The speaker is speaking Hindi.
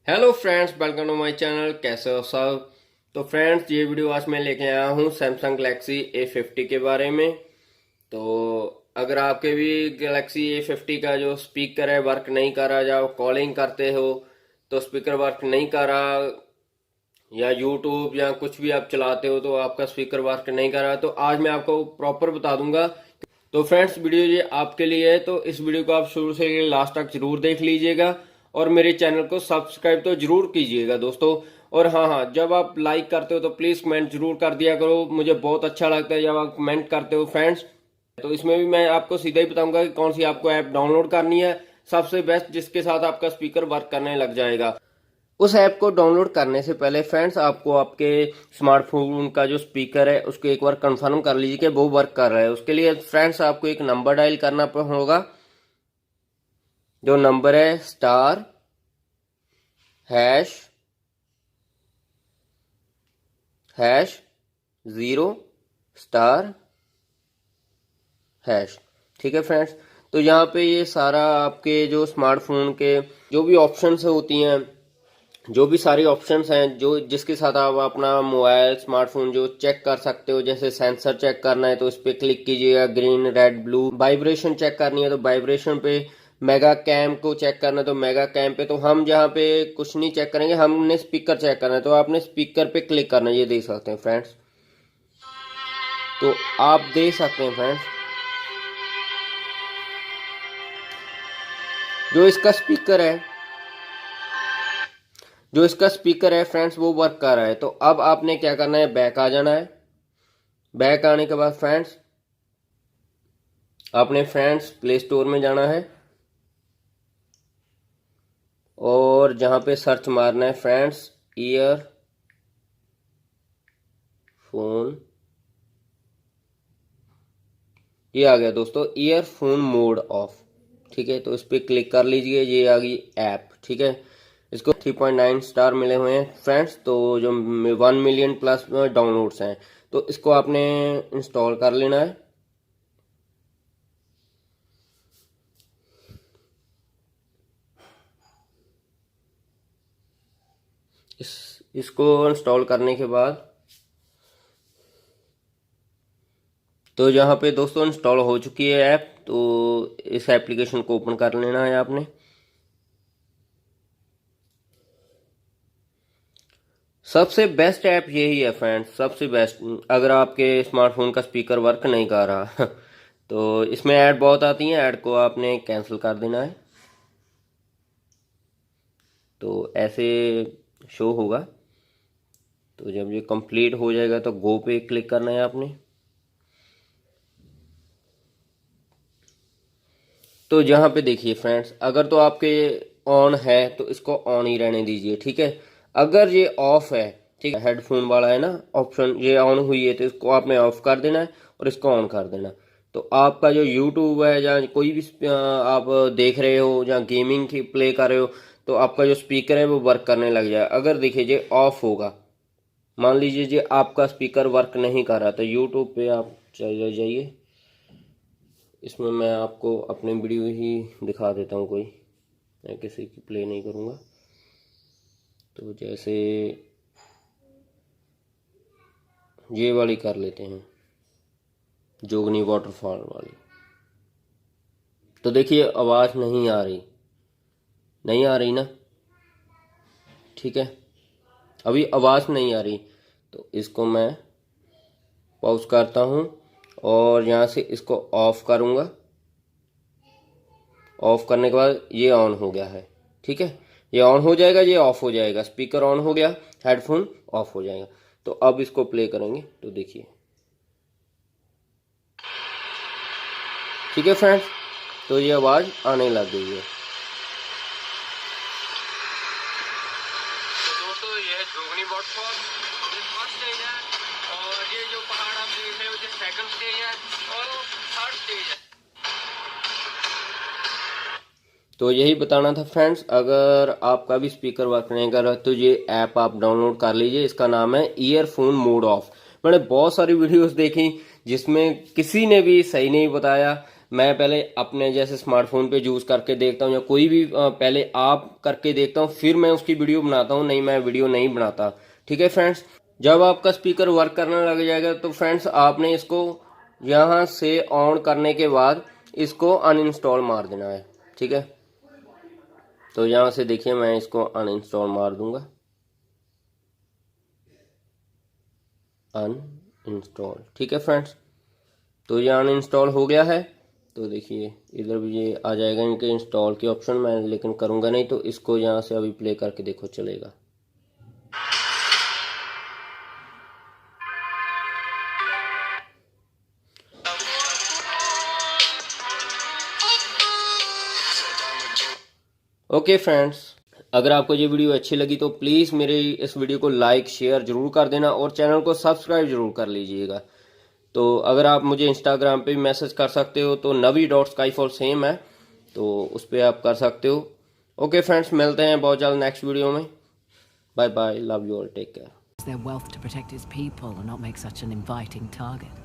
Hello friends, welcome to my channel. कैसे हो सब? तो फ्रेंड्स, ये वीडियो आज मैं लेके आया हूँ सैमसंग गैलेक्सी A50 के बारे में। तो अगर आपके भी गैलेक्सी A50 का जो स्पीकर है वर्क नहीं कर रहा, जब कॉलिंग करते हो तो स्पीकर वर्क नहीं कर रहा, या यूट्यूब या कुछ भी आप चलाते हो तो आपका स्पीकर वर्क नहीं कर रहा, तो आज मैं आपको प्रॉपर बता दूंगा। तो फ्रेंड्स, वीडियो ये आपके लिए है, तो इस वीडियो को आप शुरू से लास्ट तक जरूर देख लीजिएगा और मेरे चैनल को सब्सक्राइब तो जरूर कीजिएगा दोस्तों। और हाँ हाँ, जब आप लाइक करते हो तो प्लीज कमेंट जरूर कर दिया करो, मुझे बहुत अच्छा लगता है जब आप कमेंट करते हो फ्रेंड्स। तो इसमें भी मैं आपको सीधा ही बताऊंगा कि कौन सी आपको ऐप डाउनलोड करनी है सबसे बेस्ट, जिसके साथ आपका स्पीकर वर्क करने लग जाएगा। उस ऐप को डाउनलोड करने से पहले फ्रेंड्स, आपको आपके स्मार्टफोन का जो स्पीकर है उसको एक बार कंफर्म कर लीजिए कि वो वर्क कर रहा है। उसके लिए फ्रेंड्स आपको एक नंबर डायल करना होगा, जो नंबर है *### 0*##। ठीक है फ्रेंड्स। तो यहाँ पे ये सारा आपके जो स्मार्टफोन के जो भी ऑप्शंस होती हैं, जो भी सारी ऑप्शंस हैं जो जिसके साथ आप अपना मोबाइल स्मार्टफोन जो चेक कर सकते हो, जैसे सेंसर चेक करना है तो इस पे क्लिक कीजिएगा, green red blue. Vibration check करनी है तो वाइब्रेशन पे, मेगा कैम को चेक करना है तो मेगा कैम पे। तो हम जहाँ पे कुछ नहीं चेक करेंगे, हमने स्पीकर चेक करना है तो आपने स्पीकर पे क्लिक करना है। ये देख सकते हैं फ्रेंड्स, तो आप देख सकते हैं फ्रेंड्स जो इसका स्पीकर है फ्रेंड्स वो वर्क कर रहा है। तो अब आपने क्या करना है, बैक आ जाना है। बैक आने के बाद फ्रेंड्स आपने प्ले स्टोर में जाना है और जहां पे सर्च मारना है फ्रेंड्स ईयरफोन। ये आ गया दोस्तों, ईयरफोन मोड ऑफ। ठीक है, तो इस पर क्लिक कर लीजिए, ये आ गई ऐप। ठीक है, इसको 3.9 स्टार मिले हुए हैं फ्रेंड्स। तो जो 1 मिलियन प्लस डाउनलोड्स हैं, तो इसको आपने इंस्टॉल कर लेना है। इसको इंस्टॉल करने के बाद तो यहाँ पे दोस्तों इंस्टॉल हो चुकी है ऐप। तो इस एप्लीकेशन को ओपन कर लेना है आपने। सबसे बेस्ट ऐप यही है फ्रेंड्स, सबसे बेस्ट। अगर आपके स्मार्टफोन का स्पीकर वर्क नहीं कर रहा तो इसमें ऐड बहुत आती हैं, ऐड को आपने कैंसिल कर देना है। तो ऐसे शो होगा। तो जब ये कंप्लीट हो जाएगा तो गो पे क्लिक करना है आपने। तो जहाँ पे देखिए फ्रेंड्स, अगर तो आपके ऑन है तो इसको ऑन ही रहने दीजिए। ठीक है, अगर ये ऑफ है, ठीक है, हेडफोन वाला है ना ऑप्शन, ये ऑन हुई है तो इसको आपने ऑफ कर देना है और इसको ऑन कर देना। तो आपका जो यूट्यूब है या कोई भी आप देख रहे हो या गेमिंग की प्ले कर रहे हो, तो आपका जो स्पीकर है वो वर्क करने लग जाए। अगर देखिए ये ऑफ होगा, मान लीजिए ये आपका स्पीकर वर्क नहीं कर रहा, तो यूट्यूब पे आप चले जाइए। इसमें मैं आपको अपने वीडियो ही दिखा देता हूँ, कोई मैं किसी की प्ले नहीं करूँगा। तो जैसे ये वाली कर लेते हैं, जोगनी वाटरफॉल वाली। तो देखिए आवाज़ नहीं आ रही ना। ठीक है, अभी आवाज़ नहीं आ रही, तो इसको मैं पॉज करता हूँ और यहाँ से इसको ऑफ करूँगा। ऑफ करने के बाद ये ऑन हो गया है। ठीक है, ये ऑन हो जाएगा, ये ऑफ हो जाएगा, स्पीकर ऑन हो गया, हेडफोन ऑफ हो जाएगा। तो अब इसको प्ले करेंगे तो देखिए। ठीक है फ्रेंड्स, तो ये आवाज़ आने लग गई है। तो दोस्तों, ये है जोगनी वाटरफॉल, ये फर्स्ट स्टेज है, और ये जो पहाड़ आप देख रहे हो ये सेकंड स्टेज है और थर्ड स्टेज है। तो यही बताना था फ्रेंड्स, अगर आपका भी स्पीकर वर्क नहीं कर रहा तो ये ऐप आप डाउनलोड कर लीजिए। इसका नाम है ईयरफोन मोड ऑफ। मैंने बहुत सारी वीडियोस देखी जिसमें किसी ने भी सही नहीं बताया। मैं पहले अपने जैसे स्मार्टफोन पे यूज़ करके देखता हूँ या कोई भी पहले आप करके देखता हूँ, फिर मैं उसकी वीडियो बनाता हूँ, नहीं मैं वीडियो नहीं बनाता। ठीक है फ्रेंड्स, जब आपका स्पीकर वर्क करने लग जाएगा तो फ्रेंड्स आपने इसको यहाँ से ऑन करने के बाद इसको अनइंस्टॉल मार देना है। ठीक है, तो यहाँ से देखिए मैं इसको अनइंस्टॉल मार दूंगा, अनइंस्टॉल। ठीक है फ्रेंड्स, तो ये अनइंस्टॉल हो गया है। तो देखिए इधर भी ये आ जाएगा इनके इंस्टॉल के ऑप्शन, मैं लेकिन करूँगा नहीं, तो इसको यहाँ से अभी प्ले करके देखो चलेगा। ओके फ्रेंड्स, अगर आपको ये वीडियो अच्छी लगी तो प्लीज़ मेरे इस वीडियो को लाइक शेयर ज़रूर कर देना और चैनल को सब्सक्राइब ज़रूर कर लीजिएगा। तो अगर आप मुझे इंस्टाग्राम पे भी मैसेज कर सकते हो, तो navi.skyfall सेम है, तो उस पर आप कर सकते हो। ओके फ्रेंड्स, मिलते हैं बहुत जल्द नेक्स्ट वीडियो में। Bye bye, love you all, take care. Their wealth to protect its people and not make such an inviting target.